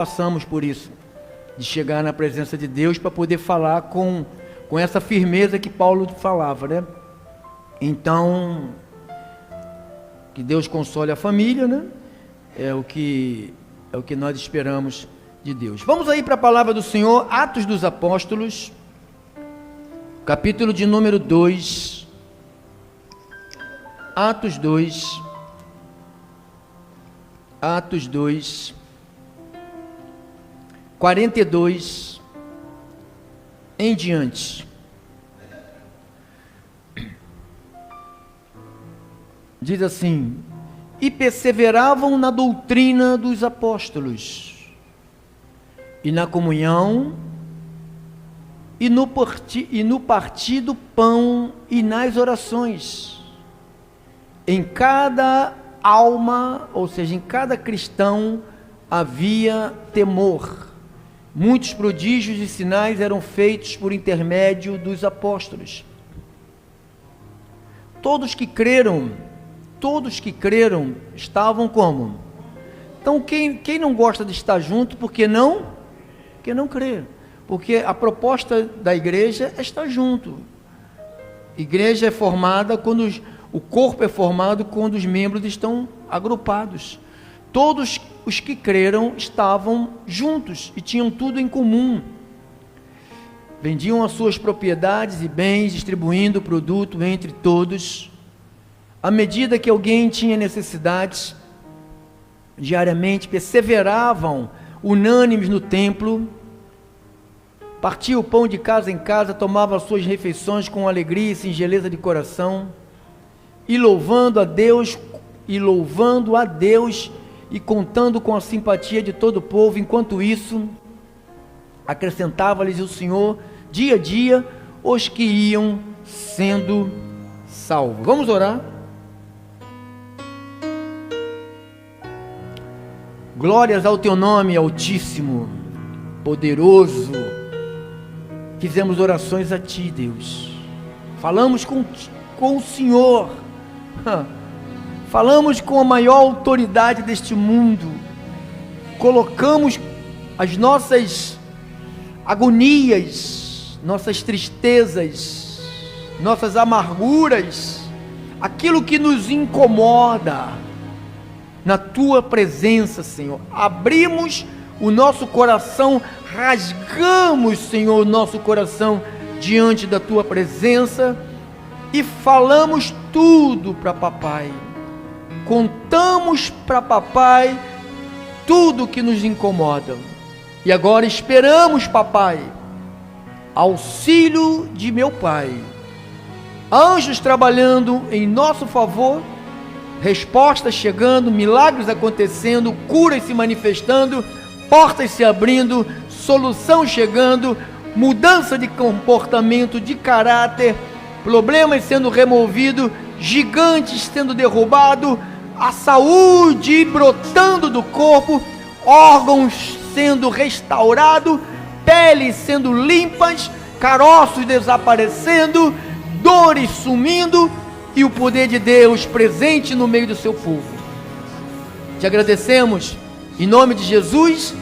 Passamos por isso, de chegar na presença de Deus para poder falar com essa firmeza que Paulo falava, né? Então, que Deus console a família, né? É o que nós esperamos de Deus. Vamos aí para a palavra do Senhor, Atos dos Apóstolos, capítulo de número 2, Atos 2, Atos 2, 42 em diante. Diz assim: e perseveravam na doutrina dos apóstolos, e na comunhão, e no partir do pão, e nas orações. Em cada alma, ou seja, em cada cristão, havia temor. Muitos prodígios e sinais eram feitos por intermédio dos apóstolos. Todos que creram estavam como? Então quem não gosta de estar junto, porque não crê? Porque a proposta da igreja é estar junto. Igreja é formada quando o corpo é formado quando os membros estão agrupados. Todos os que creram estavam juntos e tinham tudo em comum. Vendiam as suas propriedades e bens, distribuindo o produto entre todos. À medida que alguém tinha necessidades, diariamente perseveravam unânimes no templo, partiam o pão de casa em casa, tomavam as suas refeições com alegria e singeleza de coração, e louvando a Deus e contando com a simpatia de todo o povo. Enquanto isso, acrescentava-lhes o Senhor, dia a dia, os que iam sendo salvos. Vamos orar? Glórias ao teu nome, Altíssimo, poderoso. Fizemos orações a ti, Deus. Falamos com o Senhor. Falamos com a maior autoridade deste mundo, colocamos as nossas agonias, nossas tristezas, nossas amarguras, aquilo que nos incomoda, na tua presença, Senhor. Abrimos o nosso coração, rasgamos, Senhor, o nosso coração diante da tua presença e falamos tudo para papai. Contamos para papai tudo que nos incomoda. E agora esperamos, papai, auxílio de meu pai. Anjos trabalhando em nosso favor, respostas chegando, milagres acontecendo, curas se manifestando, portas se abrindo, solução chegando, mudança de comportamento, de caráter, problemas sendo removidos, gigantes sendo derrubados, a saúde brotando do corpo, órgãos sendo restaurados, peles sendo limpas, caroços desaparecendo, dores sumindo e o poder de Deus presente no meio do seu povo. Te agradecemos em nome de Jesus,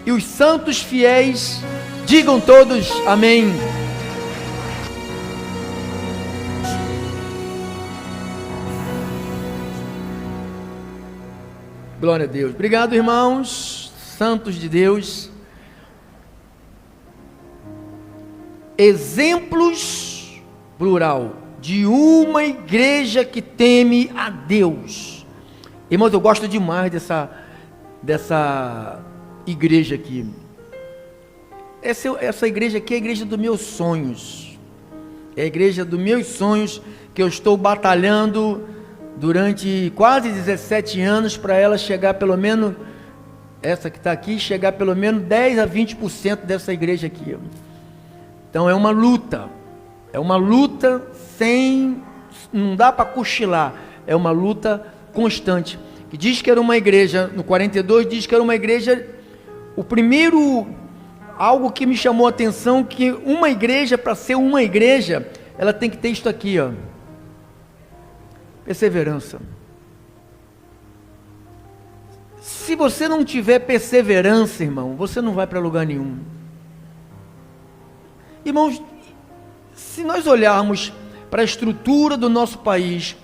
e os santos fiéis digam todos amém. Glória a Deus. Obrigado, irmãos, santos de Deus. Exemplos, plural, de uma igreja que teme a Deus. Irmãos, eu gosto demais dessa igreja aqui. Essa igreja aqui é a igreja dos meus sonhos. É a igreja dos meus sonhos que eu estou batalhando durante quase 17 anos para ela chegar pelo menos, essa que está aqui, chegar pelo menos 10 a 20% dessa igreja aqui. Então é uma luta não dá para cochilar, é uma luta constante. Que diz que era uma igreja, no 42 diz que era uma igreja, algo que me chamou a atenção, que uma igreja, para ser uma igreja, ela tem que ter isso aqui, ó. Perseverança. Se você não tiver perseverança, irmão, você não vai para lugar nenhum. Irmãos, se nós olharmos para a estrutura do nosso país,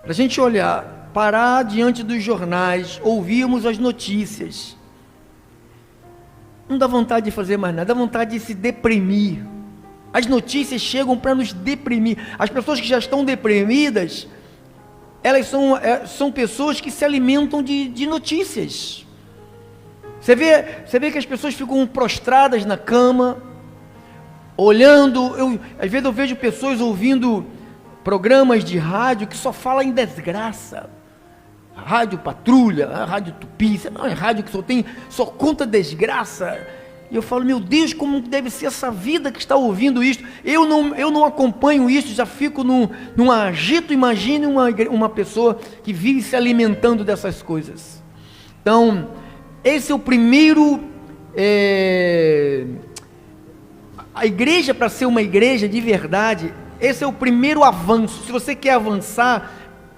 para a gente olhar, parar diante dos jornais, ouvirmos as notícias, não dá vontade de fazer mais nada, dá vontade de se deprimir. As notícias chegam para nos deprimir. As pessoas que já estão deprimidas, elas são pessoas que se alimentam de notícias. Você vê que as pessoas ficam prostradas na cama, olhando. Às vezes eu vejo pessoas ouvindo programas de rádio que só falam em desgraça. Rádio Patrulha, Rádio Tupi, não é rádio que só conta desgraça. E eu falo, meu Deus, como deve ser essa vida que está ouvindo isso? Eu não acompanho isso, já fico num agito. Imagine uma pessoa que vive se alimentando dessas coisas. Então, esse é o primeiro... A igreja, para ser uma igreja de verdade, esse é o primeiro avanço. Se você quer avançar,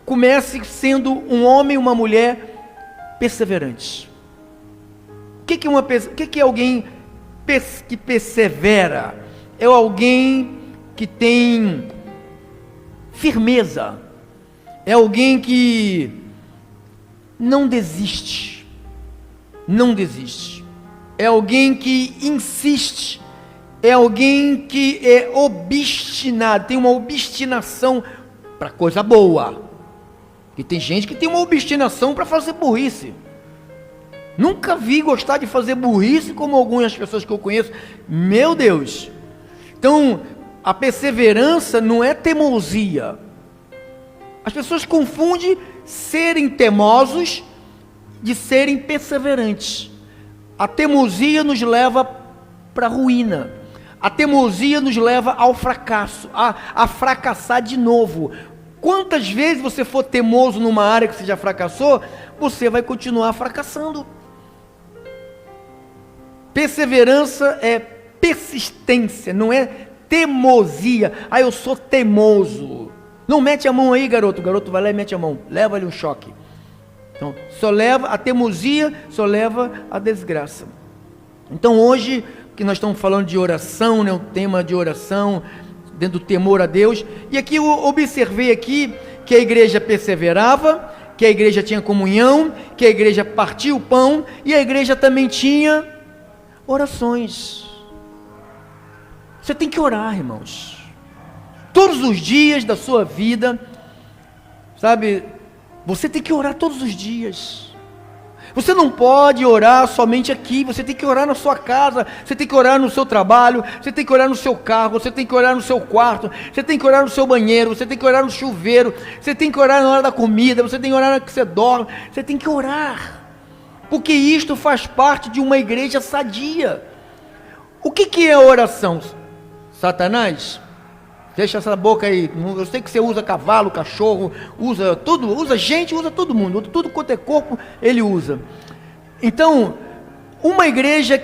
comece sendo um homem e uma mulher perseverantes. O que é alguém que persevera? É alguém que tem firmeza, é alguém que não desiste, é alguém que insiste, é alguém que é obstinado, tem uma obstinação para coisa boa. E tem gente que tem uma obstinação para fazer burrice. Nunca vi gostar de fazer burrice como algumas pessoas que eu conheço. Meu Deus! Então, a perseverança não é teimosia. As pessoas confundem serem teimosos de serem perseverantes. A teimosia nos leva para a ruína. A teimosia nos leva ao fracasso, a fracassar de novo. Quantas vezes você for teimoso numa área que você já fracassou, você vai continuar fracassando. Perseverança é persistência, não é teimosia. Eu sou teimoso. Não mete a mão aí, garoto. O garoto vai lá e mete a mão. Leva-lhe um choque. Então, a teimosia só leva à desgraça. Então, hoje, que nós estamos falando de oração, né, um tema de oração, dentro do temor a Deus. E aqui eu observei aqui que a igreja perseverava, que a igreja tinha comunhão, que a igreja partia o pão, e a igreja também tinha orações. Você tem que orar, irmãos, todos os dias da sua vida, sabe? Você tem que orar todos os dias. Você não pode orar somente aqui, você tem que orar na sua casa, você tem que orar no seu trabalho, você tem que orar no seu carro, você tem que orar no seu quarto, você tem que orar no seu banheiro, você tem que orar no chuveiro, você tem que orar na hora da comida, você tem que orar na hora que você dorme, você tem que orar, porque isto faz parte de uma igreja sadia. O que é oração? Satanás, fecha essa boca aí. Eu sei que você usa cavalo, cachorro, usa tudo, usa gente, usa todo mundo, tudo quanto é corpo, ele usa. Então, uma igreja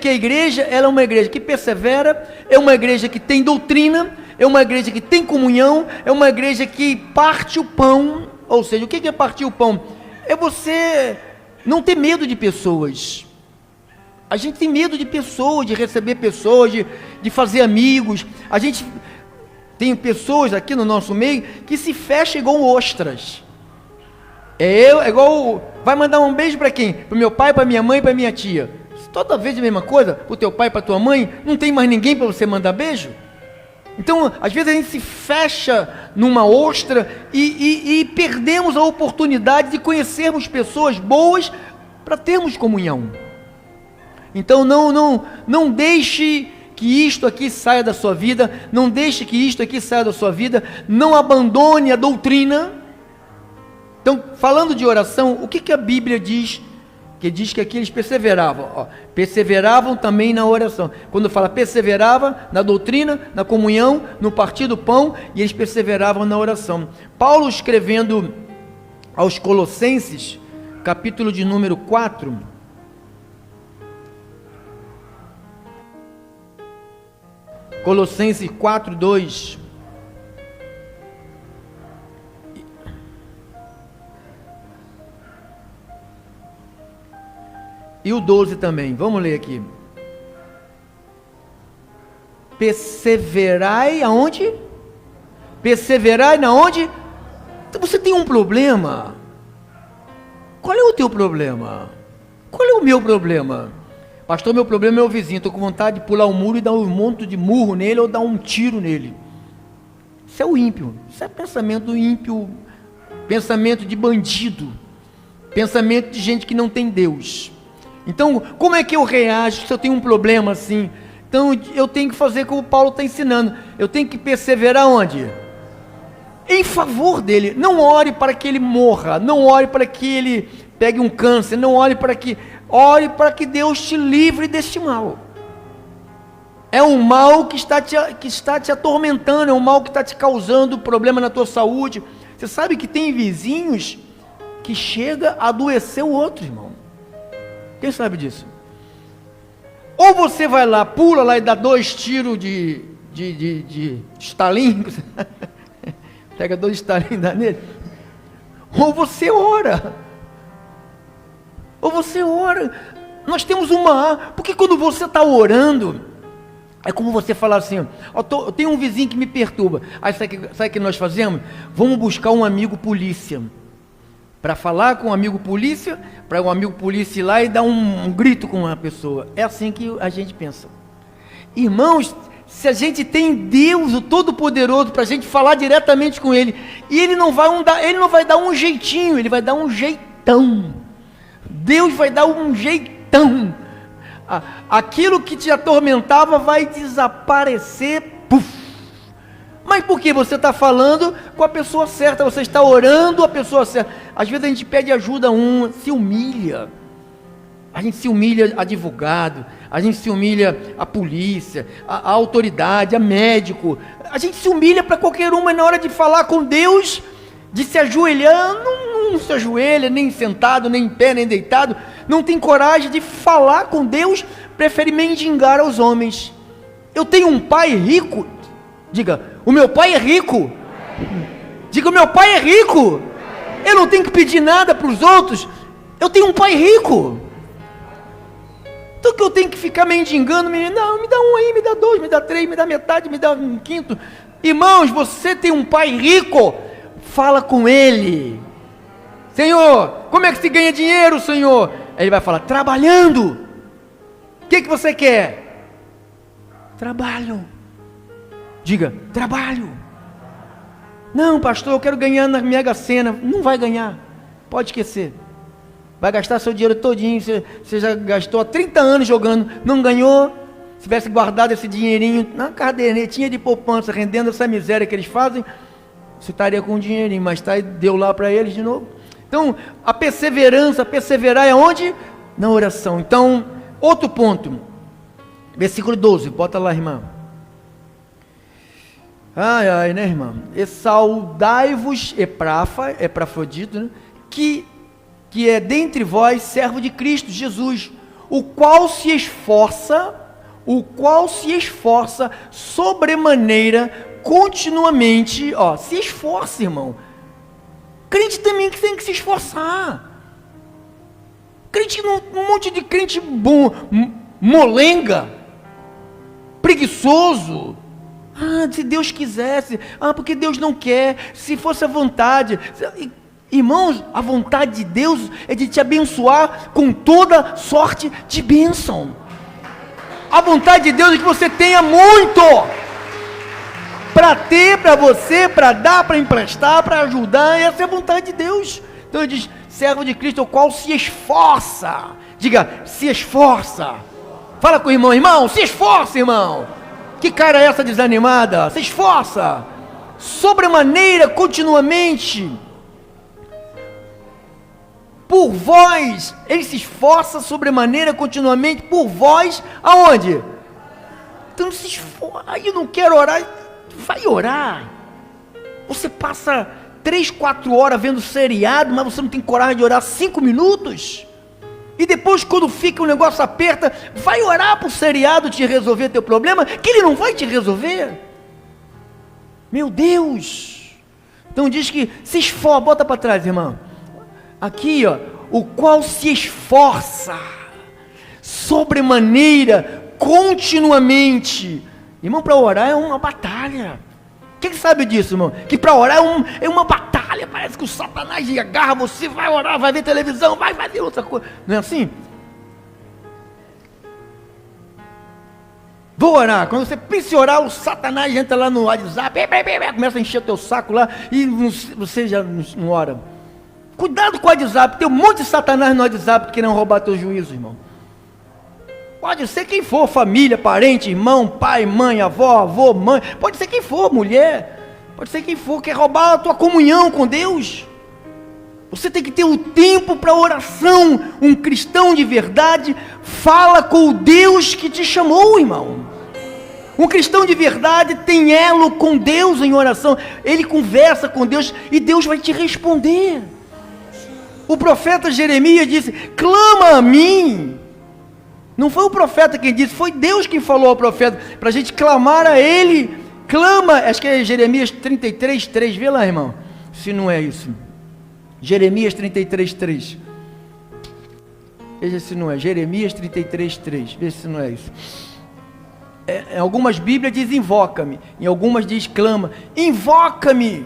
ela é uma igreja que persevera, é uma igreja que tem doutrina, é uma igreja que tem comunhão, é uma igreja que parte o pão. Ou seja, o que é partir o pão? É você não ter medo de pessoas. A gente tem medo de pessoas, de receber pessoas, de fazer amigos. A gente tem pessoas aqui no nosso meio que se fecham igual ostras. É igual, vai mandar um beijo para quem? Para o meu pai, para minha mãe, para minha tia. Toda vez a mesma coisa, para o teu pai, para tua mãe, não tem mais ninguém para você mandar beijo? Então, às vezes a gente se fecha numa ostra e perdemos a oportunidade de conhecermos pessoas boas para termos comunhão. Então, não deixe que isto aqui saia da sua vida, não deixe que isto aqui saia da sua vida, não abandone a doutrina. Então, falando de oração, o que a Bíblia diz? Que diz que aqui eles perseveravam, perseveravam também na oração. Quando fala perseverava na doutrina, na comunhão, no partir do pão, e eles perseveravam na oração. Paulo, escrevendo aos Colossenses, capítulo de número 4, Colossenses 4, 2. E o 12 também, vamos ler aqui. Perseverai aonde? Perseverai na onde? Você tem um problema. Qual é o teu problema? Qual é o meu problema? Pastor, meu problema é o vizinho. Estou com vontade de pular o muro e dar um monte de murro nele ou dar um tiro nele. Isso é o ímpio. Isso é pensamento ímpio, pensamento de bandido, pensamento de gente que não tem Deus. Então, como é que eu reajo se eu tenho um problema assim? Então, eu tenho que fazer como o Paulo está ensinando. Eu tenho que perseverar onde? Em favor dele. Não ore para que ele morra, não ore para que ele pegue um câncer, não ore para que... Ore para que Deus te livre deste mal. É um mal que está te atormentando, é um mal que está te causando problema na tua saúde. Você sabe que tem vizinhos que chega a adoecer o outro, irmão. Quem sabe disso? Ou você vai lá, pula lá e dá 2 tiros de estalinho, pega 2 estalinhos e dá nele. Ou você ora. Ou você ora. Nós temos porque quando você está orando, é como você falar assim, eu tenho um vizinho que me perturba. Aí sabe o que nós fazemos? Vamos buscar um amigo polícia. Para falar com um amigo polícia, para um amigo polícia ir lá e dar um grito com uma pessoa. É assim que a gente pensa. Irmãos, se a gente tem Deus, o Todo-Poderoso, para a gente falar diretamente com Ele, e Ele não vai dar um jeitinho, Ele vai dar um jeitão. Deus vai dar um jeitão. Aquilo que te atormentava vai desaparecer. Puf. Mas por que você está falando com a pessoa certa? Você está orando a pessoa certa. Às vezes a gente pede ajuda a se humilha. A gente se humilha a advogado, a gente se humilha a polícia, a autoridade, a médico. A gente se humilha para qualquer uma, mas na hora de falar com Deus, de se ajoelhar, não se ajoelha, nem sentado, nem em pé, nem deitado. Não tem coragem de falar com Deus, prefere mendigar aos homens. Eu tenho um pai rico. Diga, o meu pai é rico. Diga, o meu pai é rico. Eu não tenho que pedir nada para os outros. Eu tenho um pai rico. Então que eu tenho que ficar mendigando? Não, me dá um aí, me dá 2, me dá 3, me dá metade, me dá um quinto. Irmãos, você tem um pai rico. Fala com ele. Senhor, como é que se ganha dinheiro, Senhor? Aí ele vai falar, trabalhando. O que você quer? Trabalho. Diga, trabalho. Não, pastor, eu quero ganhar na Mega Sena. Não vai ganhar, pode esquecer. Vai gastar seu dinheiro todinho. Você já gastou há 30 anos jogando, não ganhou. Se tivesse guardado esse dinheirinho na cadernetinha de poupança, rendendo essa miséria que eles fazem, você estaria com um dinheirinho, mas deu lá para eles de novo. Então, a perseverança, perseverar é onde? Na oração. Então, outro ponto, versículo 12, bota lá, irmã. Ai, né, irmã? E saudai-vos, Epafrodito, né? Que é dentre vós servo de Cristo Jesus, o qual se esforça sobremaneira, continuamente, se esforça, irmão. Crente também que tem que se esforçar. Crente, um monte de crente bom, molenga, preguiçoso. Se Deus quisesse, porque Deus não quer, se fosse a vontade. Irmãos, a vontade de Deus é de te abençoar com toda sorte de bênção. A vontade de Deus é que você tenha muito para ter, para você, para dar, para emprestar, para ajudar. Essa é a vontade de Deus. Então ele diz, servo de Cristo, o qual se esforça. Diga, se esforça. Fala com o irmão, irmão, se esforça, irmão. Que cara é essa desanimada? Se esforça, sobremaneira, continuamente, por vós. Ele se esforça sobremaneira, continuamente, por vós, aonde? Então se esforça. Aí eu não quero orar, vai orar. Você passa 3, 4 horas vendo seriado, mas você não tem coragem de orar 5 minutos? E depois, quando fica o negócio aperta, vai orar para o seriado te resolver teu problema, que ele não vai te resolver. Meu Deus! Então diz que se esforça, bota para trás, irmão. Aqui, o qual se esforça. sobremaneira, continuamente. Irmão, para orar é uma batalha. Quem sabe disso, irmão? Que para orar é uma batalha. Parece que o Satanás agarra você, vai orar, vai ver televisão, vai fazer outra coisa. Não é assim? Vou orar. Quando você pensa em orar, o Satanás entra lá no WhatsApp, começa a encher o teu saco lá e você já não ora. Cuidado com o WhatsApp. Tem um monte de Satanás no WhatsApp querendo roubar teu juízo, irmão. Pode ser quem for, família, parente, irmão, pai, mãe, avô, mãe, pode ser quem for, mulher, pode ser quem for, quer roubar a tua comunhão com Deus. Você tem que ter o tempo para oração. Um cristão de verdade fala com o Deus que te chamou, irmão. Um cristão de verdade tem elo com Deus em oração, ele conversa com Deus e Deus vai te responder. O profeta Jeremias disse, clama a mim. Não foi o profeta quem disse, foi Deus quem falou ao profeta, para a gente clamar a Ele. Clama, acho que é Jeremias 33, 3, vê lá, irmão, se não é isso. Jeremias 33, 3. Veja se não é, Jeremias 33, 3, veja se não é isso. Em algumas bíblias diz invoca-me, em algumas diz clama, invoca-me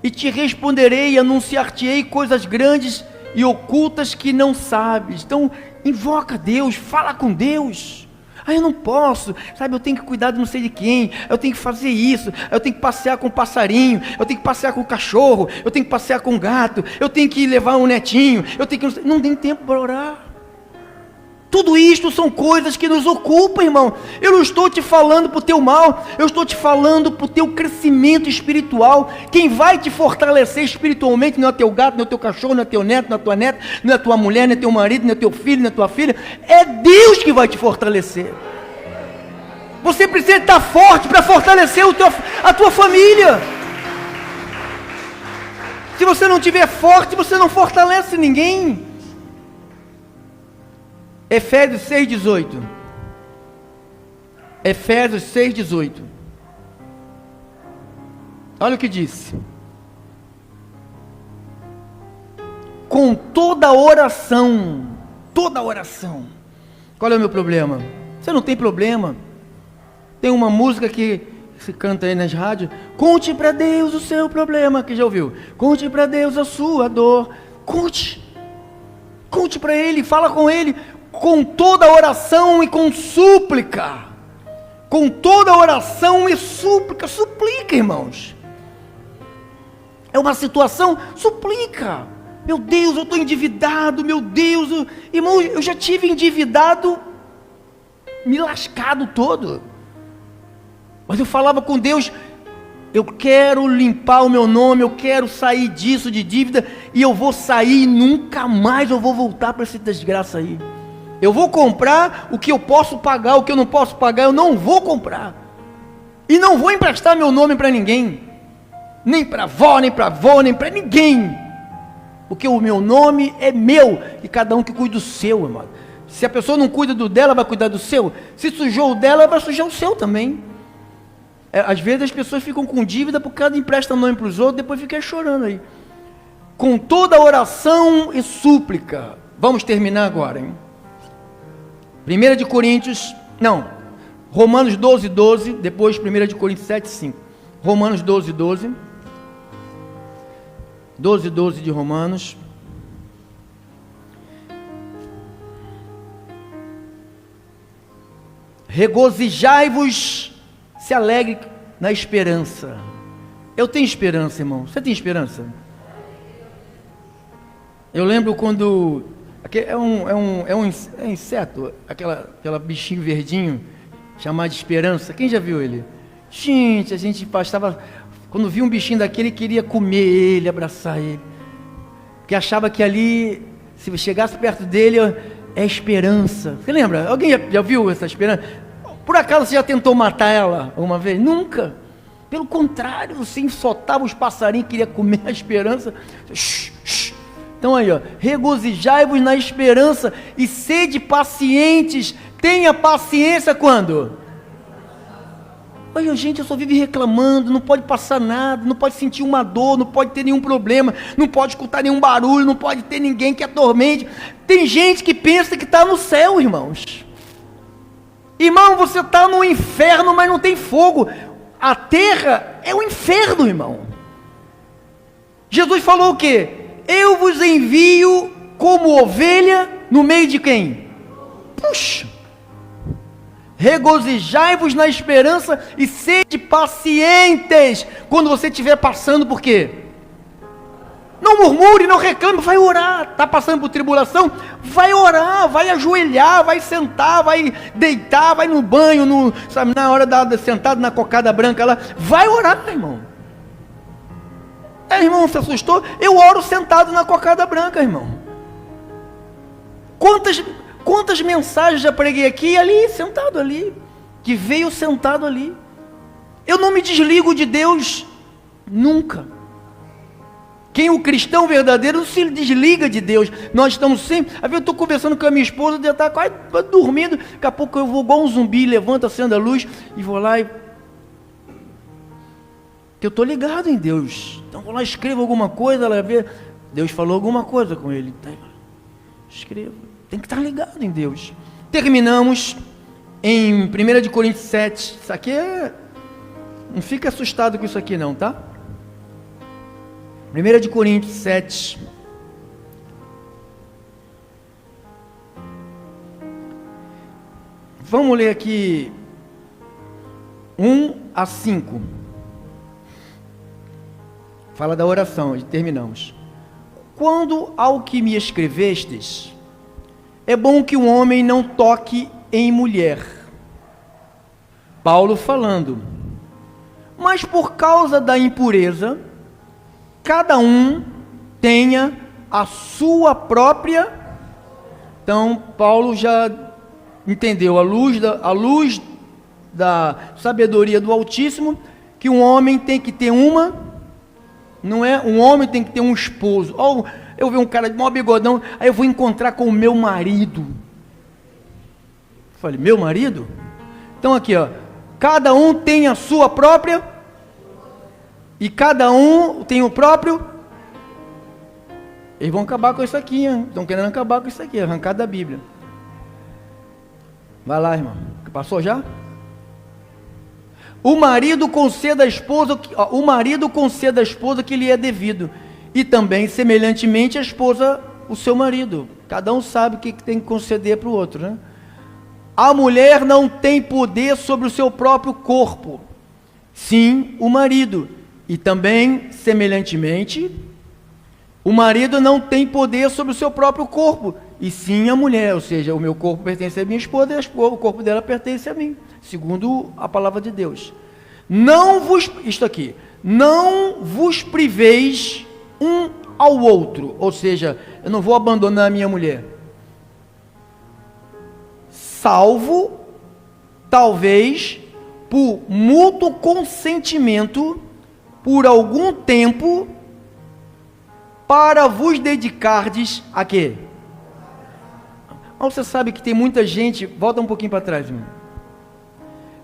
e te responderei, anunciar-te-ei coisas grandes e ocultas que não sabes. Então, invoca Deus, fala com Deus. Eu não posso, sabe, eu tenho que cuidar de não sei de quem, eu tenho que fazer isso, eu tenho que passear com o passarinho, eu tenho que passear com o cachorro, eu tenho que passear com o gato, eu tenho que levar um netinho, eu tenho que... Não tem tempo para orar. Tudo isto são coisas que nos ocupam, irmão. Eu não estou te falando para o teu mal, eu estou te falando para o teu crescimento espiritual. Quem vai te fortalecer espiritualmente não é teu gato, não é teu cachorro, não é teu neto, não é tua neta, não é tua mulher, não é teu marido, não é teu filho, não é tua filha. É Deus que vai te fortalecer. Você precisa estar forte para fortalecer a tua família. Se você não estiver forte, você não fortalece ninguém. Efésios 6,18. Efésios 6,18. Olha o que disse. Com toda oração. Toda oração. Qual é o meu problema? Você não tem problema. Tem uma música que se canta aí nas rádios. Conte para Deus o seu problema. Que já ouviu? Conte para Deus a sua dor. Conte. Conte para Ele, fala com Ele. Com toda oração e com súplica. Com toda oração e súplica. Suplica, irmãos. É uma situação, suplica. Meu Deus, eu estou endividado, meu Deus. Irmão, eu já tive endividado, me lascado todo. Mas eu falava com Deus, eu quero limpar o meu nome, eu quero sair disso, de dívida, e eu vou sair e nunca mais eu vou voltar para essa desgraça aí. Eu vou comprar o que eu posso pagar, o que eu não posso pagar, eu não vou comprar. E não vou emprestar meu nome para ninguém. Nem para avó, nem para avô, nem para ninguém. Porque o meu nome é meu. E cada um que cuida do seu, irmão. Se a pessoa não cuida do dela, vai cuidar do seu. Se sujou o dela, vai sujar o seu também. Às vezes as pessoas ficam com dívida por causa de emprestar nome para os outros, depois ficam chorando aí. Com toda oração e súplica. Vamos terminar agora, hein? Romanos 12, 12, depois 1 de Coríntios 7, 5. Romanos 12, 12. 12, 12 de Romanos. Regozijai-vos, se alegre na esperança. Eu tenho esperança, irmão. Você tem esperança? Eu lembro quando... É um inseto, aquela bichinho verdinho, chamado de esperança. Quem já viu ele? Gente, a gente passava, quando via um bichinho daquele, queria comer ele, abraçar ele. Porque achava que ali, se chegasse perto dele, é esperança. Você lembra? Alguém já viu essa esperança? Por acaso você já tentou matar ela uma vez? Nunca. Pelo contrário, você ensoltava os passarinhos, queria comer a esperança. Então aí, regozijai-vos na esperança e sede pacientes. Tenha paciência quando? Olha, gente, eu só vivo reclamando, não pode passar nada, não pode sentir uma dor, não pode ter nenhum problema, não pode escutar nenhum barulho, não pode ter ninguém que atormente. Tem gente que pensa que está no céu, irmãos. Irmão, você está no inferno, mas não tem fogo. A terra é o inferno, irmão. Jesus falou o quê? Eu vos envio como ovelha no meio de quem? Puxa! Regozijai-vos na esperança e sede pacientes quando você estiver passando por quê? Não murmure, não reclame, vai orar. Está passando por tribulação? Vai orar, vai ajoelhar, vai sentar, vai deitar, vai no banho, sabe, na hora sentado na cocada branca lá, vai orar, irmão. Irmão, se assustou? Eu oro sentado na cocada branca, irmão. Quantas mensagens já preguei aqui, ali, sentado ali, que veio sentado ali. Eu não me desligo de Deus, nunca. Quem é o cristão verdadeiro não se desliga de Deus. Nós estamos sempre, às vezes eu estou conversando com a minha esposa, ela está quase dormindo, daqui a pouco eu vou igual um zumbi, levanto, acendo a luz, e vou lá e... eu estou ligado em Deus. Então vou lá, escrevo alguma coisa, ela vê, Deus falou alguma coisa com ele. Escrevo. Tem que estar ligado em Deus. Terminamos em 1 Coríntios 7. Isso aqui é... não fica assustado com isso aqui não, tá? 1 Coríntios 7. Vamos ler aqui 1 a 5. Fala da oração, terminamos. Quando ao que me escrevestes, é bom que o homem não toque em mulher. Paulo falando. Mas por causa da impureza, cada um tenha a sua própria. Então, Paulo já entendeu, à luz da sabedoria do Altíssimo, que um homem tem que ter não é? Um homem tem que ter um esposo. Ou eu vi um cara de maior bigodão, aí eu vou encontrar com o meu marido. Falei, meu marido? Então aqui, ó, cada um tem a sua própria, e cada um tem o próprio. Eles vão acabar com isso aqui, hein? Estão querendo acabar com isso aqui, arrancar da Bíblia. Vai lá, irmão. Passou já? O marido conceda à esposa que lhe é devido, e também, semelhantemente, a esposa, o seu marido. Cada um sabe o que tem que conceder para o outro, né? A mulher não tem poder sobre o seu próprio corpo, sim o marido, e também, semelhantemente, o marido não tem poder sobre o seu próprio corpo, e sim a mulher, ou seja, o meu corpo pertence à minha esposa e o corpo dela pertence a mim, segundo a palavra de Deus. Não vos priveis um ao outro, ou seja, eu não vou abandonar a minha mulher, salvo, talvez, por mútuo consentimento, por algum tempo, para vos dedicardes a quê? Mas você sabe que tem muita gente, volta um pouquinho para trás, irmão.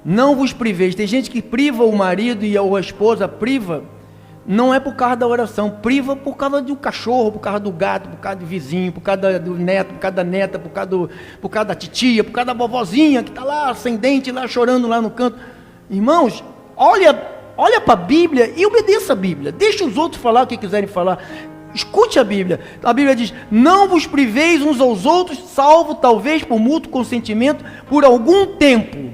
Não vos priveis, tem gente que priva o marido e a esposa priva, não é por causa da oração, priva por causa do cachorro, por causa do gato, por causa do vizinho, por causa do neto, por causa da neta, por causa da titia, por causa da vovozinha que está lá, sem dente, lá chorando lá no canto. Irmãos, olha para a Bíblia e obedeça a Bíblia, deixa os outros falar o que quiserem falar. Escute a Bíblia diz, não vos priveis uns aos outros, salvo talvez por mútuo consentimento, por algum tempo,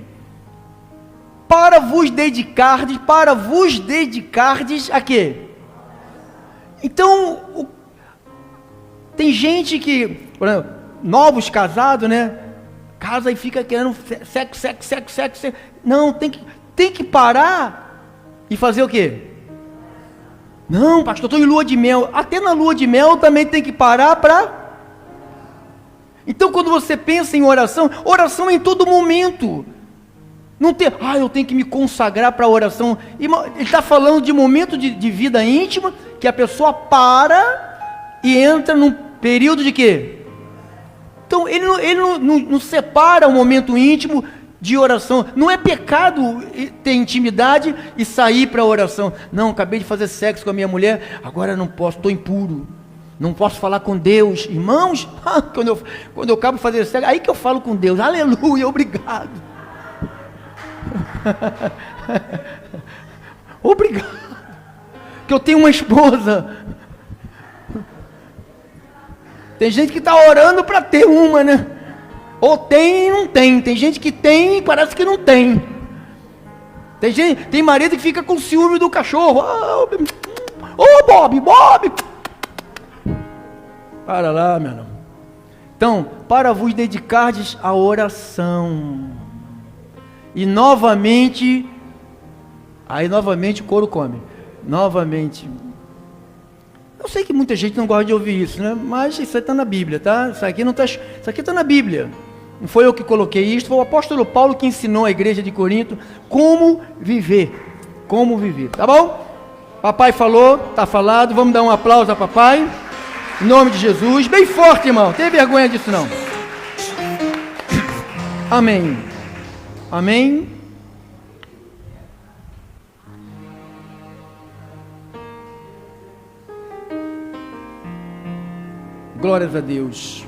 para vos dedicardes a quê? Então, tem gente que, por exemplo, novos casados, né, casa e fica querendo sexo, não, tem que parar e fazer o quê? Não, pastor, estou em lua de mel. Até na lua de mel também tem que parar para... Então, quando você pensa em oração é em todo momento. Não tem, eu tenho que me consagrar para a oração. Ele está falando de momento de vida íntima, que a pessoa para e entra num período de quê? Então, ele não separa o momento íntimo de oração. Não é pecado ter intimidade e sair para a oração. Não, acabei de fazer sexo com a minha mulher, agora não posso, estou impuro, não posso falar com Deus. Irmãos, quando eu acabo de fazer sexo, aí que eu falo com Deus, aleluia, obrigado. Obrigado. Que eu tenho uma esposa. Tem gente que está orando para ter uma, né? Ou tem e não tem. Tem gente que tem e parece que não tem. Tem marido que fica com ciúme do cachorro. Ô, Bob. Para lá, meu irmão. Então, para vos dedicardes à oração. E novamente, aí novamente o couro come. Novamente. Eu sei que muita gente não gosta de ouvir isso, né? Mas isso aí está na Bíblia, tá? Isso aqui está na Bíblia. Não foi eu que coloquei isso, foi o apóstolo Paulo que ensinou a igreja de Corinto como viver. Como viver, tá bom? Papai falou, tá falado, vamos dar um aplauso a papai. Em nome de Jesus, bem forte, irmão. Não tem vergonha disso não. Amém. Amém. Glórias a Deus.